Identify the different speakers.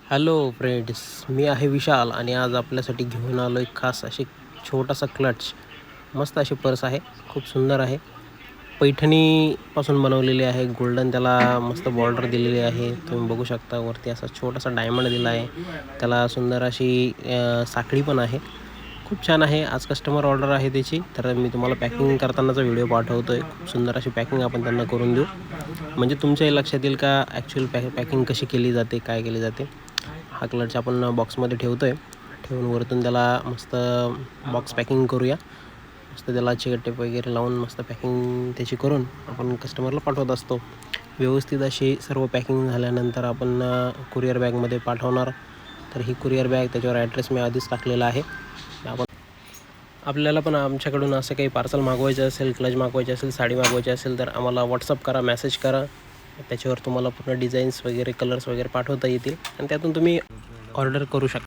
Speaker 1: Hello friends, मी आहे विशाल आणि आज आपल्यासाठी घेऊन आलो एक खास अशी छोटासा क्लच. मस्त अशी पर्स आहे, खूप सुंदर आहे. पैठणीपासून बनवलेली आहे. गोल्डन त्याला मस्त बॉर्डर दिलेली आहे. तुम्ही बघू शकता वरती असा छोटासा डायमंड दिला आहे. त्याला सुंदर अशी साखळी पण आहे. खूप छान आहे. आज कस्टमर ऑर्डर आहे त्याची, तर मी तुम्हाला पॅकिंग करतानाचा व्हिडिओ पाठवतो आहे. खूप सुंदर अशी पॅकिंग आपण त्यांना करून देऊ, म्हणजे तुमच्याही लक्षात येईल का ॲक्च्युअल पॅकिंग कशी केली जाते, काय केली जाते. हा क्लच आपण बॉक्समध्ये ठेवतो आहे. ठेवून वरतून त्याला मस्त बॉक्स पॅकिंग करूया. मस्त त्याला चिकट टेप वगैरे लावून मस्त पॅकिंग त्याची करून आपण कस्टमरला पाठवत असतो. व्यवस्थित अशी सर्व पॅकिंग झाल्यानंतर आपण कुरिअर बॅगमध्ये पाठवणार. तर ही कुरिअर बॅग, त्याच्यावर ॲड्रेस मी आधीच टाकलेला आहे. आपण आपल्याला पण आमच्याकडून असं काही पार्सल मागवायचं असेल, क्लच मागवायचे असेल, साडी मागवायची असेल, तर आम्हाला व्हॉट्सअप करा, मेसेज करा. त्याच्यावर तुम्हाला पूर्ण डिझाईन्स वगैरे, कलर्स वगैरे पाठवता येतील आणि त्यातून तुम्ही ऑर्डर करू शकता.